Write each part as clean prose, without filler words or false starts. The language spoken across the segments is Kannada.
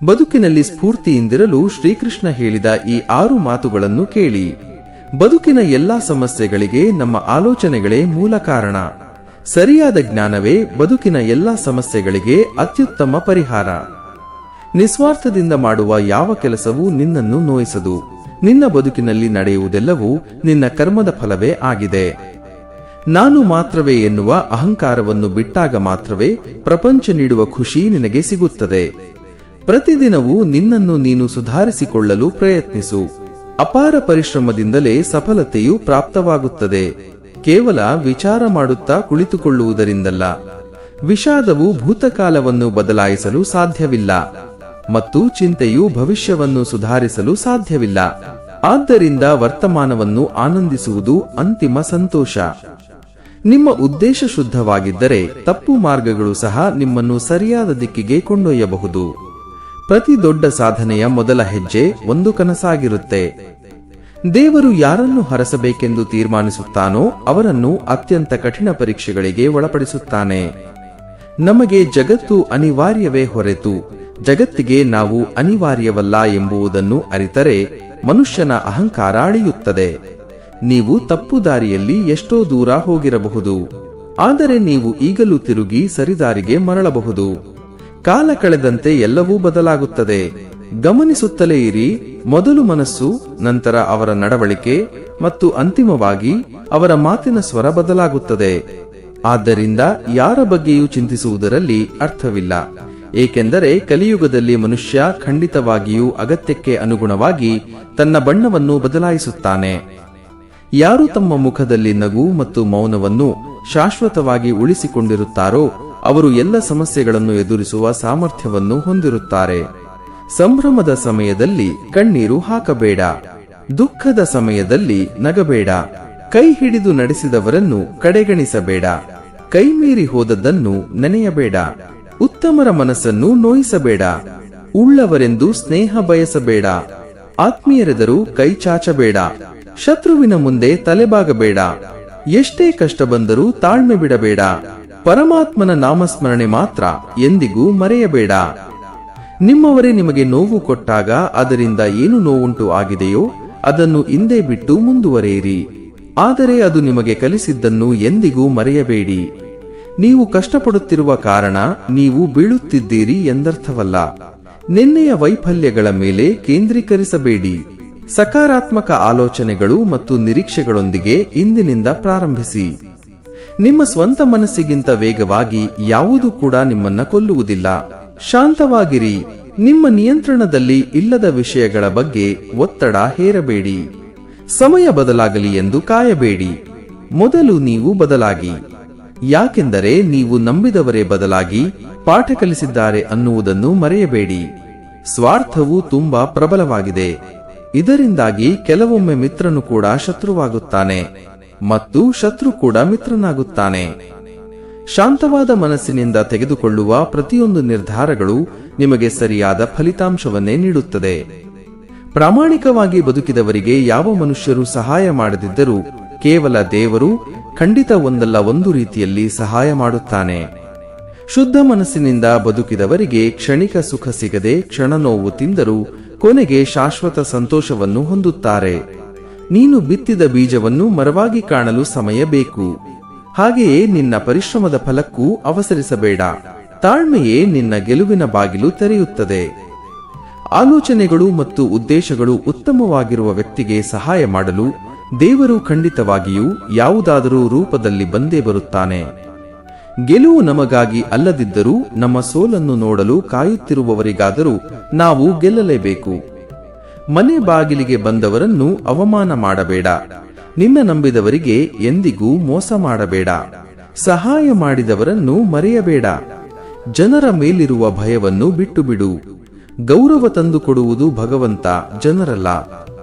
ಬದುಕಿನಲ್ಲಿ ಸ್ಫೂರ್ತಿಯಿಂದಿರಲು ಶ್ರೀಕೃಷ್ಣ ಹೇಳಿದ ಈ 6 ಮಾತುಗಳನ್ನು ಕೇಳಿ. ಬದುಕಿನ ಎಲ್ಲಾ ಸಮಸ್ಯೆಗಳಿಗೆ ನಮ್ಮ ಆಲೋಚನೆಗಳೇ ಮೂಲ ಕಾರಣ. ಸರಿಯಾದ ಜ್ಞಾನವೇ ಬದುಕಿನ ಎಲ್ಲಾ ಸಮಸ್ಯೆಗಳಿಗೆ ಅತ್ಯುತ್ತಮ ಪರಿಹಾರ. ನಿಸ್ವಾರ್ಥದಿಂದ ಮಾಡುವ ಯಾವ ಕೆಲಸವೂ ನಿನ್ನನ್ನು ನೋಯಿಸದು. ನಿನ್ನ ಬದುಕಿನಲ್ಲಿ ನಡೆಯುವುದೆಲ್ಲವೂ ನಿನ್ನ ಕರ್ಮದ ಫಲವೇ ಆಗಿದೆ. ನಾನು ಮಾತ್ರವೇ ಎನ್ನುವ ಅಹಂಕಾರವನ್ನು ಬಿಟ್ಟಾಗ ಮಾತ್ರವೇ ಪ್ರಪಂಚ ನೀಡುವ ಖುಷಿ ನಿನಗೆ ಸಿಗುತ್ತದೆ. ಪ್ರತಿದಿನವೂ ನಿನ್ನನ್ನು ನೀನು ಸುಧಾರಿಸಿಕೊಳ್ಳಲು ಪ್ರಯತ್ನಿಸು. ಅಪಾರ ಪರಿಶ್ರಮದಿಂದಲೇ ಸಫಲತೆಯು ಪ್ರಾಪ್ತವಾಗುತ್ತದೆ. ಕೇವಲ ವಿಚಾರ ಮಾಡುತ್ತಾ ಕುಳಿತುಕೊಳ್ಳುವುದರಿಂದಲ್ಲ. ವಿಷಾದವು ಭೂತಕಾಲವನ್ನು ಬದಲಾಯಿಸಲು ಸಾಧ್ಯವಿಲ್ಲ ಮತ್ತು ಚಿಂತೆಯು ಭವಿಷ್ಯವನ್ನು ಸುಧಾರಿಸಲು ಸಾಧ್ಯವಿಲ್ಲ. ಆದ್ದರಿಂದ ವರ್ತಮಾನವನ್ನು ಆನಂದಿಸುವುದು ಅಂತಿಮ ಸಂತೋಷ. ನಿಮ್ಮ ಉದ್ದೇಶ ಶುದ್ಧವಾಗಿದ್ದರೆ ತಪ್ಪು ಮಾರ್ಗಗಳು ಸಹ ನಿಮ್ಮನ್ನು ಸರಿಯಾದ ದಿಕ್ಕಿಗೆ ಕೊಂಡೊಯ್ಯಬಹುದು. ಪ್ರತಿ ದೊಡ್ಡ ಸಾಧನೆಯ ಮೊದಲ ಹೆಜ್ಜೆ ಒಂದು ಕನಸಾಗಿರುತ್ತೆ. ದೇವರು ಯಾರನ್ನು ಹರಸಬೇಕೆಂದು ತೀರ್ಮಾನಿಸುತ್ತಾನೋ ಅವರನ್ನು ಅತ್ಯಂತ ಕಠಿಣ ಪರೀಕ್ಷೆಗಳಿಗೆ ಒಳಪಡಿಸುತ್ತಾನೆ. ನಮಗೆ ಜಗತ್ತು ಅನಿವಾರ್ಯವೇ ಹೊರತು ಜಗತ್ತಿಗೆ ನಾವು ಅನಿವಾರ್ಯವಲ್ಲ ಎಂಬುದನ್ನು ಅರಿತರೆ ಮನುಷ್ಯನ ಅಹಂಕಾರ ಅಳಿಯುತ್ತದೆ. ನೀವು ತಪ್ಪು ದಾರಿಯಲ್ಲಿ ಎಷ್ಟೋ ದೂರ ಹೋಗಿರಬಹುದು, ಆದರೆ ನೀವು ಈಗಲೂ ತಿರುಗಿ ಸರಿದಾರಿಗೆ ಮರಳಬಹುದು. ಕಾಲ ಕಳೆದಂತೆ ಎಲ್ಲವೂ ಬದಲಾಗುತ್ತದೆ. ಗಮನಿಸುತ್ತಲೇ ಇರಿ. ಮೊದಲು ಮನಸ್ಸು, ನಂತರ ಅವರ ನಡವಳಿಕೆ ಮತ್ತು ಅಂತಿಮವಾಗಿ ಅವರ ಮಾತಿನ ಸ್ವರ ಬದಲಾಗುತ್ತದೆ. ಆದ್ದರಿಂದ ಯಾರ ಬಗ್ಗೆಯೂ ಚಿಂತಿಸುವುದರಲ್ಲಿ ಅರ್ಥವಿಲ್ಲ. ಏಕೆಂದರೆ ಕಲಿಯುಗದಲ್ಲಿ ಮನುಷ್ಯ ಖಂಡಿತವಾಗಿಯೂ ಅಗತ್ಯಕ್ಕೆ ಅನುಗುಣವಾಗಿ ತನ್ನ ಬಣ್ಣವನ್ನು ಬದಲಾಯಿಸುತ್ತಾನೆ. ಯಾರು ತಮ್ಮ ಮುಖದಲ್ಲಿ ನಗು ಮತ್ತು ಮೌನವನ್ನು ಶಾಶ್ವತವಾಗಿ ಉಳಿಸಿಕೊಂಡಿರುತ್ತಾರೋ ಅವರು ಎಲ್ಲ ಸಮಸ್ಯೆಗಳನ್ನು ಎದುರಿಸುವ ಸಾಮರ್ಥ್ಯವನ್ನು ಹೊಂದಿರುತ್ತಾರೆ. ಸಂಭ್ರಮದ ಸಮಯದಲ್ಲಿ ಕಣ್ಣೀರು ಹಾಕಬೇಡ. ದುಃಖದ ಸಮಯದಲ್ಲಿ ನಗಬೇಡ. ಕೈ ಹಿಡಿದು ನಡೆಸಿದವರನ್ನು ಕಡೆಗಣಿಸಬೇಡ. ಕೈ ಮೀರಿ ಹೋದದ್ದನ್ನು ನೆನೆಯಬೇಡ. ಉತ್ತಮರ ಮನಸ್ಸನ್ನು ನೋಯಿಸಬೇಡ. ಉಳ್ಳವರೆಂದು ಸ್ನೇಹ ಬಯಸಬೇಡ. ಆತ್ಮೀಯರೆದರು ಕೈ ಚಾಚಬೇಡ. ಶತ್ರುವಿನ ಮುಂದೆ ತಲೆಬಾಗಬೇಡ. ಎಷ್ಟೇ ಕಷ್ಟ ಬಂದರೂ ತಾಳ್ಮೆ ಬಿಡಬೇಡ. ಪರಮಾತ್ಮನ ನಾಮಸ್ಮರಣೆ ಮಾತ್ರ ಎಂದಿಗೂ ಮರೆಯಬೇಡ. ನಿಮ್ಮವರೇ ನಿಮಗೆ ನೋವು ಕೊಟ್ಟಾಗ ಅದರಿಂದ ಏನು ನೋವುಂಟು ಆಗಿದೆಯೋ ಅದನ್ನು ಹಿಂದೆ ಬಿಟ್ಟು ಮುಂದುವರೆಯಿರಿ. ಆದರೆ ಅದು ನಿಮಗೆ ಕಲಿಸಿದ್ದನ್ನು ಎಂದಿಗೂ ಮರೆಯಬೇಡಿ. ನೀವು ಕಷ್ಟಪಡುತ್ತಿರುವ ಕಾರಣ ನೀವು ಬೀಳುತ್ತಿದ್ದೀರಿ ಎಂದರ್ಥವಲ್ಲ. ನಿನ್ನೆಯ ವೈಫಲ್ಯಗಳ ಮೇಲೆ ಕೇಂದ್ರೀಕರಿಸಬೇಡಿ. ಸಕಾರಾತ್ಮಕ ಆಲೋಚನೆಗಳು ಮತ್ತು ನಿರೀಕ್ಷೆಗಳೊಂದಿಗೆ ಇಂದಿನಿಂದ ಪ್ರಾರಂಭಿಸಿ. ನಿಮ್ಮ ಸ್ವಂತ ಮನಸ್ಸಿಗಿಂತ ವೇಗವಾಗಿ ಯಾವುದೂ ಕೂಡ ನಿಮ್ಮನ್ನ ಕೊಲ್ಲುವುದಿಲ್ಲ. ಶಾಂತವಾಗಿರಿ. ನಿಮ್ಮ ನಿಯಂತ್ರಣದಲ್ಲಿ ಇಲ್ಲದ ವಿಷಯಗಳ ಬಗ್ಗೆ ಒತ್ತಡ ಹೇರಬೇಡಿ. ಸಮಯ ಬದಲಾಗಲಿ ಎಂದು ಕಾಯಬೇಡಿ. ಮೊದಲು ನೀವು ಬದಲಾಗಿ. ಯಾಕೆಂದರೆ ನೀವು ನಂಬಿದವರೇ ಬದಲಾಗಿ ಪಾಠ ಕಲಿಸಿದ್ದಾರೆ ಅನ್ನುವುದನ್ನು ಮರೆಯಬೇಡಿ. ಸ್ವಾರ್ಥವು ತುಂಬಾ ಪ್ರಬಲವಾಗಿದೆ. ಇದರಿಂದಾಗಿ ಕೆಲವೊಮ್ಮೆ ಮಿತ್ರನು ಕೂಡ ಶತ್ರುವಾಗುತ್ತಾನೆ ಮತ್ತು ಶತ್ರು ಕೂಡ ಮಿತ್ರನಾಗುತ್ತಾನೆ. ಶಾಂತವಾದ ಮನಸ್ಸಿನಿಂದ ತೆಗೆದುಕೊಳ್ಳುವ ಪ್ರತಿಯೊಂದು ನಿರ್ಧಾರಗಳು ನಿಮಗೆ ಸರಿಯಾದ ಫಲಿತಾಂಶವನ್ನೇ ನೀಡುತ್ತದೆ. ಪ್ರಾಮಾಣಿಕವಾಗಿ ಬದುಕಿದವರಿಗೆ ಯಾವ ಮನುಷ್ಯರು ಸಹಾಯ ಮಾಡದಿದ್ದರೂ ಕೇವಲ ದೇವರು ಖಂಡಿತ ಒಂದಲ್ಲ ಒಂದು ರೀತಿಯಲ್ಲಿ ಸಹಾಯ ಮಾಡುತ್ತಾನೆ. ಶುದ್ಧ ಮನಸ್ಸಿನಿಂದ ಬದುಕಿದವರಿಗೆ ಕ್ಷಣಿಕ ಸುಖ ಸಿಗದೆ ಕ್ಷಣ ನೋವು ತಿಂದರೂ ಕೊನೆಗೆ ಶಾಶ್ವತ ಸಂತೋಷವನ್ನು ಹೊಂದುತ್ತಾರೆ. ನೀನು ಬಿತ್ತಿದ ಬೀಜವನ್ನು ಮರವಾಗಿ ಕಾಣಲು ಸಮಯ ಬೇಕು. ಹಾಗೆಯೇ ನಿನ್ನ ಪರಿಶ್ರಮದ ಫಲಕ್ಕೂ ಅವಸರಿಸಬೇಡ. ತಾಳ್ಮೆಯೇ ನಿನ್ನ ಗೆಲುವಿನ ಬಾಗಿಲು ತೆರೆಯುತ್ತದೆ. ಆಲೋಚನೆಗಳು ಮತ್ತು ಉದ್ದೇಶಗಳು ಉತ್ತಮವಾಗಿರುವ ವ್ಯಕ್ತಿಗೆ ಸಹಾಯ ಮಾಡಲು ದೇವರು ಖಂಡಿತವಾಗಿಯೂ ಯಾವುದಾದರೂ ರೂಪದಲ್ಲಿ ಬಂದೇ ಬರುತ್ತಾನೆ. ಗೆಲುವು ನಮಗಾಗಿ ಅಲ್ಲದಿದ್ದರೂ ನಮ್ಮ ಸೋಲನ್ನು ನೋಡಲು ಕಾಯುತ್ತಿರುವವರಿಗಾದರೂ ನಾವು ಗೆಲ್ಲಲೇಬೇಕು. ಮನೆ ಬಾಗಿಲಿಗೆ ಬಂದವರನ್ನು ಅವಮಾನ ಮಾಡಬೇಡ. ನಿನ್ನ ನಂಬಿದವರಿಗೆ ಎಂದಿಗೂ ಮೋಸ ಮಾಡಬೇಡ. ಸಹಾಯ ಮಾಡಿದವರನ್ನು ಮರೆಯಬೇಡ. ಜನರ ಮೇಲಿರುವ ಭಯವನ್ನು ಬಿಟ್ಟು ಬಿಡು. ಗೌರವ ತಂದುಕೊಡುವುದು ಭಗವಂತ, ಜನರಲ್ಲ.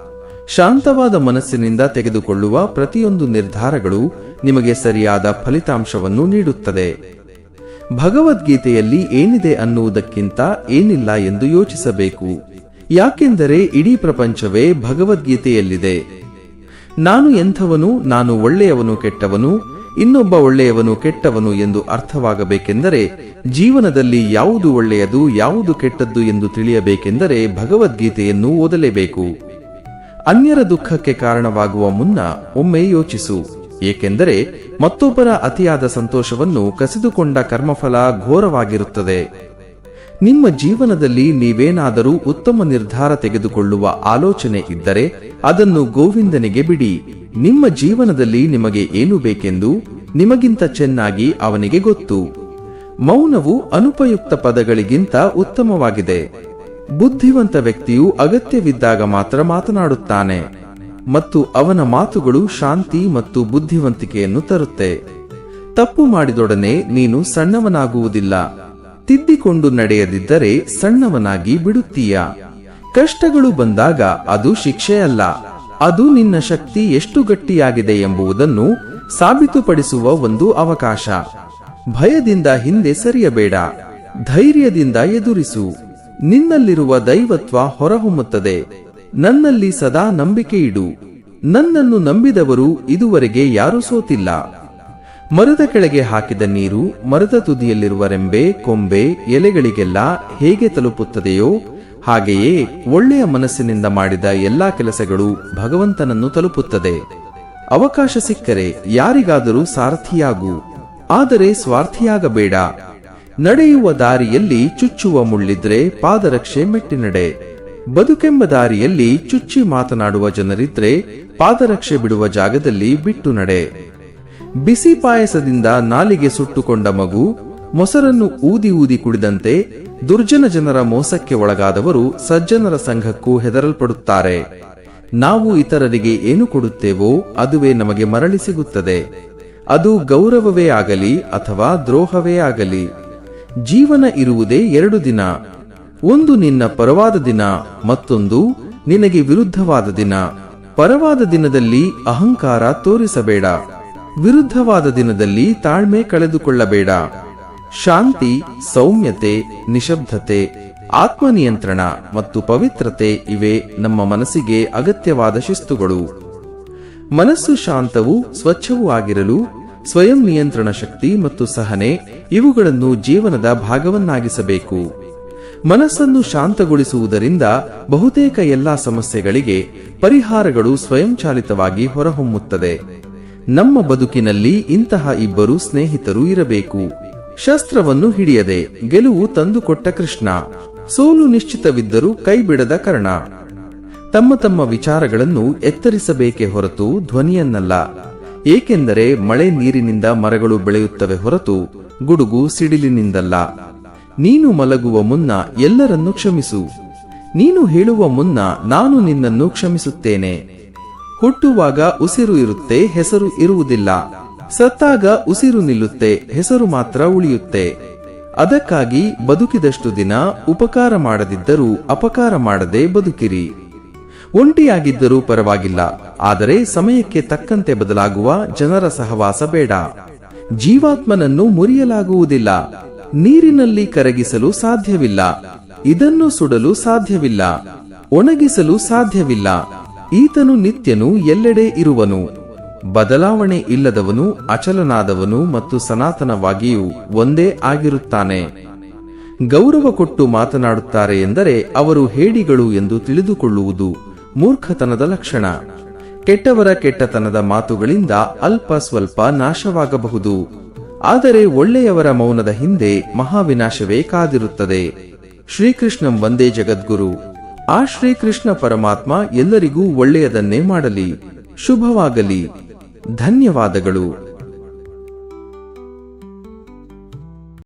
ಶಾಂತವಾದ ಮನಸ್ಸಿನಿಂದ ತೆಗೆದುಕೊಳ್ಳುವ ಪ್ರತಿಯೊಂದು ನಿರ್ಧಾರಗಳು ನಿಮಗೆ ಸರಿಯಾದ ಫಲಿತಾಂಶವನ್ನು ನೀಡುತ್ತದೆ. ಭಗವದ್ಗೀತೆಯಲ್ಲಿ ಏನಿದೆ ಅನ್ನುವುದಕ್ಕಿಂತ ಏನಿಲ್ಲ ಎಂದು ಯೋಚಿಸಬೇಕು. ಯಾಕೆಂದರೆ ಇಡೀ ಪ್ರಪಂಚವೇ ಭಗವದ್ಗೀತೆಯಲ್ಲಿದೆ. ನಾನು ಎಂಥವನು, ನಾನು ಒಳ್ಳೆಯವನು ಕೆಟ್ಟವನು, ಇನ್ನೊಬ್ಬ ಒಳ್ಳೆಯವನು ಕೆಟ್ಟವನು ಎಂದು ಅರ್ಥವಾಗಬೇಕೆಂದರೆ, ಜೀವನದಲ್ಲಿ ಯಾವುದು ಒಳ್ಳೆಯದು ಯಾವುದು ಕೆಟ್ಟದ್ದು ಎಂದು ತಿಳಿಯಬೇಕೆಂದರೆ ಭಗವದ್ಗೀತೆಯನ್ನು ಓದಲೇಬೇಕು. ಅನ್ಯರ ದುಃಖಕ್ಕೆ ಕಾರಣವಾಗುವ ಮುನ್ನ ಒಮ್ಮೆ ಯೋಚಿಸು, ಏಕೆಂದರೆ ಮತ್ತೊಬ್ಬರ ಅತಿಯಾದ ಸಂತೋಷವನ್ನು ಕಸಿದುಕೊಂಡ ಕರ್ಮಫಲ ಘೋರವಾಗಿರುತ್ತದೆ. ನಿಮ್ಮ ಜೀವನದಲ್ಲಿ ನೀವೇನಾದರೂ ಉತ್ತಮ ನಿರ್ಧಾರ ತೆಗೆದುಕೊಳ್ಳುವ ಆಲೋಚನೆ ಇದ್ದರೆ ಅದನ್ನು ಗೋವಿಂದನಿಗೆ ಬಿಡಿ. ನಿಮ್ಮ ಜೀವನದಲ್ಲಿ ನಿಮಗೆ ಏನು ಬೇಕೆಂದು ನಿಮಗಿಂತ ಚೆನ್ನಾಗಿ ಅವನಿಗೆ ಗೊತ್ತು. ಮೌನವು ಅನುಪಯುಕ್ತ ಪದಗಳಿಗಿಂತ ಉತ್ತಮವಾಗಿದೆ. ಬುದ್ಧಿವಂತ ವ್ಯಕ್ತಿಯು ಅಗತ್ಯವಿದ್ದಾಗ ಮಾತ್ರ ಮಾತನಾಡುತ್ತಾನೆ ಮತ್ತು ಅವನ ಮಾತುಗಳು ಶಾಂತಿ ಮತ್ತು ಬುದ್ಧಿವಂತಿಕೆಯನ್ನು ತರುತ್ತೆ. ತಪ್ಪು ಮಾಡಿದೊಡನೆ ನೀನು ಸಣ್ಣವನಾಗುವುದಿಲ್ಲ. ತಿದ್ದಿಕೊಂಡು ನಡೆಯದಿದ್ದರೆ ಸಣ್ಣವನಾಗಿ ಬಿಡುತ್ತೀಯ. ಕಷ್ಟಗಳು ಬಂದಾಗ ಅದು ಶಿಕ್ಷೆಯಲ್ಲ, ಅದು ನಿನ್ನ ಶಕ್ತಿ ಎಷ್ಟು ಗಟ್ಟಿಯಾಗಿದೆ ಎಂಬುದನ್ನು ಸಾಬೀತುಪಡಿಸುವ ಒಂದು ಅವಕಾಶ. ಭಯದಿಂದ ಹಿಂದೆ ಸರಿಯಬೇಡ, ಧೈರ್ಯದಿಂದ ಎದುರಿಸು. ನಿನ್ನಲ್ಲಿರುವ ದೈವತ್ವ ಹೊರಹೊಮ್ಮುತ್ತದೆ. ನನ್ನಲ್ಲಿ ಸದಾ ನಂಬಿಕೆ ಇಡು. ನನ್ನನ್ನು ನಂಬಿದವರು ಇದುವರೆಗೆ ಯಾರೂ ಸೋತಿಲ್ಲ. ಮರದ ಕೆಳಗೆ ಹಾಕಿದ ನೀರು ಮರದ ತುದಿಯಲ್ಲಿರುವ ರೆಂಬೆ, ಕೊಂಬೆ, ಎಲೆಗಳಿಗೆಲ್ಲ ಹೇಗೆ ತಲುಪುತ್ತದೆಯೋ ಹಾಗೆಯೇ ಒಳ್ಳೆಯ ಮನಸ್ಸಿನಿಂದ ಮಾಡಿದ ಎಲ್ಲಾ ಕೆಲಸಗಳು ಭಗವಂತನನ್ನು ತಲುಪುತ್ತದೆ. ಅವಕಾಶ ಸಿಕ್ಕರೆ ಯಾರಿಗಾದರೂ ಸಾರಥಿಯಾಗು, ಆದರೆ ಸ್ವಾರ್ಥಿಯಾಗಬೇಡ. ನಡೆಯುವ ದಾರಿಯಲ್ಲಿ ಚುಚ್ಚುವ ಮುಳ್ಳಿದ್ರೆ ಪಾದರಕ್ಷೆ ಮೆಟ್ಟಿ ನಡೆ. ಬದುಕೆಂಬ ದಾರಿಯಲ್ಲಿ ಚುಚ್ಚಿ ಮಾತನಾಡುವ ಜನರಿದ್ರೆ ಪಾದರಕ್ಷೆ ಬಿಡುವ ಜಾಗದಲ್ಲಿ ಬಿಟ್ಟು ನಡೆ. ಬಿಸಿ ಪಾಯಸದಿಂದ ನಾಲಿಗೆ ಸುಟ್ಟುಕೊಂಡ ಮಗು ಮೊಸರನ್ನು ಊದಿ ಊದಿ ಕುಡಿದಂತೆ ದುರ್ಜನ ಜನರ ಮೋಸಕ್ಕೆ ಒಳಗಾದವರು ಸಜ್ಜನರ ಸಂಘಕ್ಕೂ ಹೆದರಲ್ಪಡುತ್ತಾರೆ. ನಾವು ಇತರರಿಗೆ ಏನು ಕೊಡುತ್ತೇವೋ ಅದುವೇ ನಮಗೆ ಮರಳಿ ಸಿಗುತ್ತದೆ. ಅದು ಗೌರವವೇ ಆಗಲಿ ಅಥವಾ ದ್ರೋಹವೇ ಆಗಲಿ. ಜೀವನ ಇರುವುದೇ 2 ದಿನ. ಒಂದು ನಿನ್ನ ಪರವಾದ ದಿನ, ಮತ್ತೊಂದು ನಿನಗೆ ವಿರುದ್ಧವಾದ ದಿನ. ಪರವಾದ ದಿನದಲ್ಲಿ ಅಹಂಕಾರ ತೋರಿಸಬೇಡ, ವಿರುದ್ಧವಾದ ದಿನದಲ್ಲಿ ತಾಳ್ಮೆ ಕಳೆದುಕೊಳ್ಳಬೇಡ. ಶಾಂತಿ, ಸೌಮ್ಯತೆ, ನಿಶಬ್ದತೆ, ಆತ್ಮನಿಯಂತ್ರಣ ಮತ್ತು ಪವಿತ್ರತೆ ಇವೇ ನಮ್ಮ ಮನಸ್ಸಿಗೆ ಅಗತ್ಯವಾದ ಶಿಸ್ತುಗಳು. ಮನಸ್ಸು ಶಾಂತವೂ ಸ್ವಚ್ಛವೂ ಆಗಿರಲು ಸ್ವಯಂ ನಿಯಂತ್ರಣ ಶಕ್ತಿ ಮತ್ತು ಸಹನೆ ಇವುಗಳನ್ನು ಜೀವನದ ಭಾಗವನ್ನಾಗಿಸಬೇಕು. ಮನಸ್ಸನ್ನು ಶಾಂತಗೊಳಿಸುವುದರಿಂದ ಬಹುತೇಕ ಎಲ್ಲಾ ಸಮಸ್ಯೆಗಳಿಗೆ ಪರಿಹಾರಗಳು ಸ್ವಯಂಚಾಲಿತವಾಗಿ ಹೊರಹೊಮ್ಮುತ್ತದೆ. ನಮ್ಮ ಬದುಕಿನಲ್ಲಿ ಇಂತಹ ಇಬ್ಬರು ಸ್ನೇಹಿತರು ಇರಬೇಕು. ಶಸ್ತ್ರವನ್ನು ಹಿಡಿಯದೆ ಗೆಲುವು ತಂದುಕೊಟ್ಟ ಕೃಷ್ಣ, ಸೋಲು ನಿಶ್ಚಿತವಿದ್ದರೂ ಕೈಬಿಡದ ಕರ್ಣ. ತಮ್ಮ ತಮ್ಮ ವಿಚಾರಗಳನ್ನು ಎತ್ತರಿಸಬೇಕೇ ಹೊರತು ಧ್ವನಿಯನ್ನಲ್ಲ. ಏಕೆಂದರೆ ಮಳೆ ನೀರಿನಿಂದ ಮರಗಳು ಬೆಳೆಯುತ್ತವೆ ಹೊರತು ಗುಡುಗು ಸಿಡಿಲಿನಿಂದಲ್ಲ. ನೀನು ಮಲಗುವ ಮುನ್ನ ಎಲ್ಲರನ್ನೂ ಕ್ಷಮಿಸು. ನೀನು ಹೇಳುವ ಮುನ್ನ ನಾನು ನಿನ್ನನ್ನು ಕ್ಷಮಿಸುತ್ತೇನೆ. ಹುಟ್ಟುವಾಗ ಉಸಿರು ಇರುತ್ತೆ, ಹೆಸರು ಇರುವುದಿಲ್ಲ. ಸತ್ತಾಗ ಉಸಿರು ನಿಲ್ಲುತ್ತೆ, ಹೆಸರು ಮಾತ್ರ ಉಳಿಯುತ್ತೆ. ಅದಕ್ಕಾಗಿ ಬದುಕಿದಷ್ಟು ದಿನ ಉಪಕಾರ ಮಾಡದಿದ್ದರೂ ಅಪಕಾರ ಮಾಡದೆ ಬದುಕಿರಿ. ಒಂಟಿಯಾಗಿದ್ದರೂ ಪರವಾಗಿಲ್ಲ, ಆದರೆ ಸಮಯಕ್ಕೆ ತಕ್ಕಂತೆ ಬದಲಾಗುವ ಜನರ ಸಹವಾಸ ಬೇಡ. ಜೀವಾತ್ಮನನ್ನು ಮುರಿಯಲಾಗುವುದಿಲ್ಲ, ನೀರಿನಲ್ಲಿ ಕರಗಿಸಲು ಸಾಧ್ಯವಿಲ್ಲ. ಇದನ್ನು ಸುಡಲು ಸಾಧ್ಯವಿಲ್ಲ, ಒಣಗಿಸಲು ಸಾಧ್ಯವಿಲ್ಲ. ಈತನು ನಿತ್ಯನು, ಎಲ್ಲೆಡೆ ಇರುವನು. ಬದಲಾವಣೆ ಇಲ್ಲದವನು, ಅಚಲನಾದವನು ಮತ್ತು ಸನಾತನವಾಗಿಯೂ ಒಂದೇ ಆಗಿರುತ್ತಾನೆ. ಗೌರವ ಕೊಟ್ಟು ಮಾತನಾಡುತ್ತಾರೆ ಎಂದರೆ ಅವರು ಹೇಡಿಗಳು ಎಂದು ತಿಳಿದುಕೊಳ್ಳುವುದು ಮೂರ್ಖತನದ ಲಕ್ಷಣ. ಕೆಟ್ಟವರ ಕೆಟ್ಟತನದ ಮಾತುಗಳಿಂದ ಅಲ್ಪ ಸ್ವಲ್ಪ ನಾಶವಾಗಬಹುದು, ಆದರೆ ಒಳ್ಳೆಯವರ ಮೌನದ ಹಿಂದೆ ಮಹಾವಿನಾಶವೇ ಕಾದಿರುತ್ತದೆ. ಶ್ರೀಕೃಷ್ಣಂ ವಂದೇ ಜಗದ್ಗುರು. ಆ ಶ್ರೀಕೃಷ್ಣ ಪರಮಾತ್ಮ ಎಲ್ಲರಿಗೂ ಒಳ್ಳೆಯದನ್ನೇ ಮಾಡಲಿ. ಶುಭವಾಗಲಿ. ಧನ್ಯವಾದಗಳು.